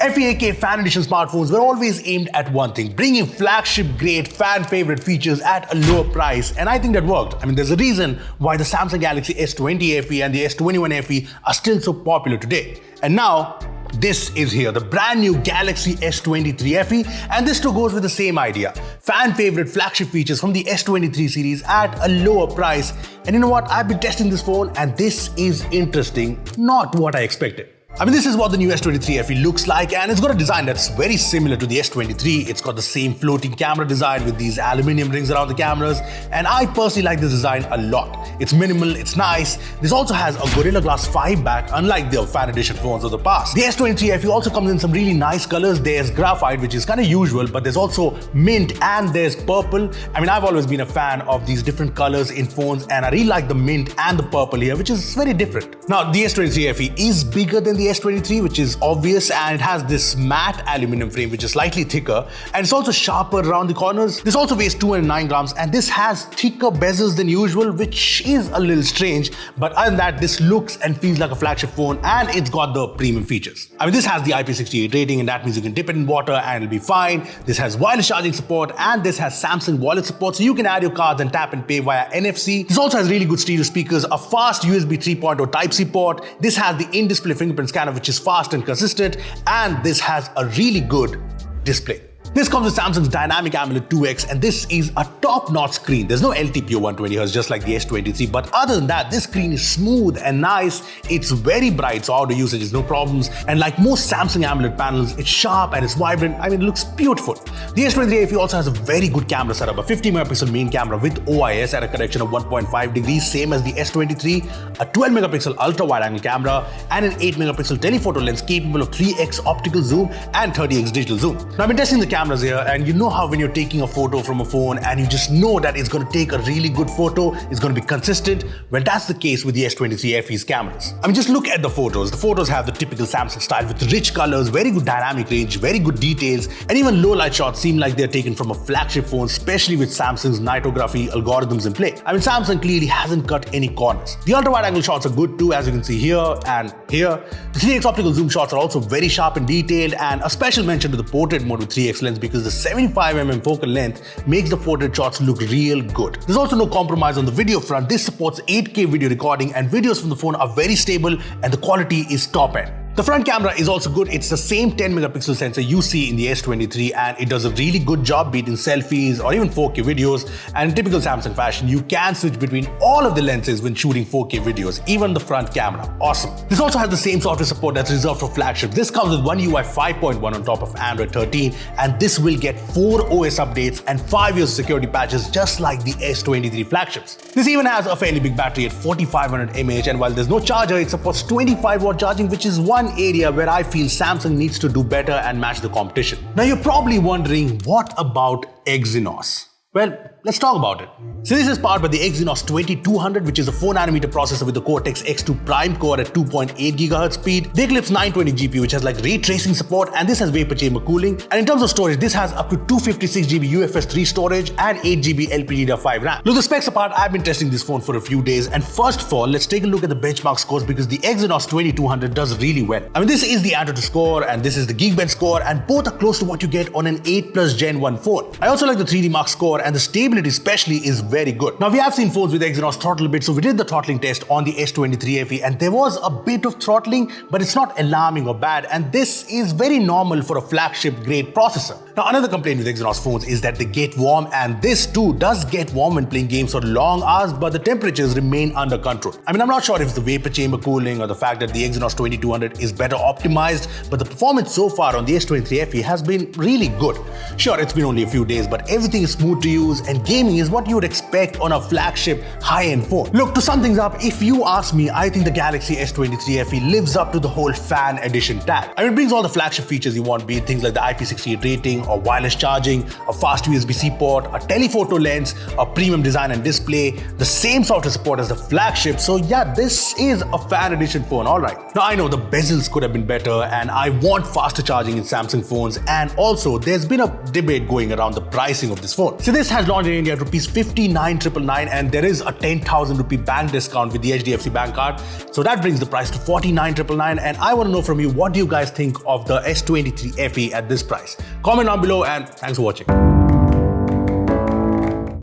FE-AK Fan Edition smartphones were always aimed at one thing, bringing flagship-grade, fan-favorite features at a lower price, and I think that worked. I mean, there's a reason why the Samsung Galaxy S20 FE and the S21 FE are still so popular today. And now, this is here, the brand new Galaxy S23 FE, and this too goes with the same idea. Fan-favorite flagship features from the S23 series at a lower price. And you know what? I've been testing this phone, and this is interesting, not what I expected. I mean, this is what the new S23 FE looks like, and it's got a design that's very similar to the S23. It's got the same floating camera design with these aluminium rings around the cameras, and I personally like this design a lot. It's minimal, it's nice. This also has a Gorilla Glass 5 back, unlike the Fan Edition phones of the past. The S23 FE also comes in some really nice colors. There's graphite, which is kind of usual, but there's also mint and there's purple. I mean, I've always been a fan of these different colors in phones, and I really like the mint and the purple here, which is very different. Now, the S23 FE is bigger than the S23, which is obvious, and it has this matte aluminum frame which is slightly thicker, and it's also sharper around the corners. This also weighs 209 grams, and this has thicker bezels than usual, which is a little strange, but other than that, this looks and feels like a flagship phone, and it's got the premium features. I mean, this has the IP68 rating, and that means you can dip it in water and it'll be fine. This has wireless charging support, and this has Samsung Wallet support, so you can add your cards and tap and pay via NFC. This also has really good stereo speakers, a fast USB 3.0 Type-C port. This has the in-display fingerprint scanner, which is fast and consistent, and this has a really good display. This comes with Samsung's Dynamic AMOLED 2X, and this is a top-notch screen. There's no LTPO 120Hz just like the S23, but other than that, this screen is smooth and nice. It's very bright, so audio usage is no problems. And like most Samsung AMOLED panels, it's sharp and it's vibrant. I mean, it looks beautiful. The S23 FE also has a very good camera setup, a 50-megapixel main camera with OIS at a correction of 1.5 degrees, same as the S23, a 12-megapixel ultra-wide-angle camera, and an 8-megapixel telephoto lens capable of 3x optical zoom and 30x digital zoom. Now, I've been testing the cameras here, and you know how when you're taking a photo from a phone and you just know that it's going to take a really good photo, it's going to be consistent. Well, that's the case with the S23 FE's cameras. I mean, just look at the photos. The photos have the typical Samsung style with rich colors, very good dynamic range, very good details, and even low light shots seem like they're taken from a flagship phone, especially with Samsung's nitography algorithms in play. I mean, Samsung clearly hasn't cut any corners. The ultra wide angle shots are good too, as you can see here and here. The 3x optical zoom shots are also very sharp and detailed, and a special mention to the portrait mode with 3x lens, because the 75mm focal length makes the portrait shots look real good. There's also no compromise on the video front. This supports 8K video recording, and videos from the phone are very stable and the quality is top end. The front camera is also good. It's the same 10-megapixel sensor you see in the S23, and it does a really good job beating selfies or even 4K videos. And in typical Samsung fashion, you can switch between all of the lenses when shooting 4K videos, even the front camera. Awesome. This also has the same software support that's reserved for flagships. This comes with One UI 5.1 on top of Android 13, and this will get 4 OS updates and 5 years security patches, just like the S23 flagships. This even has a fairly big battery at 4500 mAh, and while there's no charger, it supports 25-watt charging, which is one area where I feel Samsung needs to do better and match the competition. Now, you're probably wondering, what about Exynos? Well, let's talk about it. So this is powered by the Exynos 2200, which is a 4nm processor with the Cortex X2 Prime core at 2.8 GHz speed. The Eclipse 920 GPU, which has like ray tracing support, and this has vapor chamber cooling. And in terms of storage, this has up to 256GB UFS 3 storage and 8GB LPDDR5 RAM. Look, the specs apart, I've been testing this phone for a few days, and first of all, let's take a look at the benchmark scores, because the Exynos 2200 does really well. I mean, this is the Antutu score and this is the Geekbench score, and both are close to what you get on an 8 Plus Gen 1 phone. I also like the 3D Mark score, and the stability especially is very good. Now, we have seen phones with Exynos throttle a bit, so we did the throttling test on the S23 FE, and there was a bit of throttling, but it's not alarming or bad, and this is very normal for a flagship grade processor. Now, another complaint with Exynos phones is that they get warm, and this too does get warm when playing games for long hours, but the temperatures remain under control. I mean, I'm not sure if it's the vapor chamber cooling or the fact that the Exynos 2200 is better optimized, but the performance so far on the S23 FE has been really good. Sure, it's been only a few days, but everything is smooth to use, and gaming is what you would expect on a flagship high-end phone. Look, to sum things up, if you ask me, I think the Galaxy S23 FE lives up to the whole fan edition tag. I mean, it brings all the flagship features you want, be it things like the IP68 rating or wireless charging, a fast USB-C port, a telephoto lens, a premium design and display, the same software support as the flagship. So yeah, this is a fan edition phone, alright. Now, I know the bezels could have been better, and I want faster charging in Samsung phones, and also there's been a debate going around the pricing of this phone. So this has launched in India at rupees 59,999, and there is a 10,000 rupee bank discount with the HDFC Bank card. So that brings the price to 49,999. And I want to know from you, what do you guys think of the S23 FE at this price? Comment down below, and thanks for watching.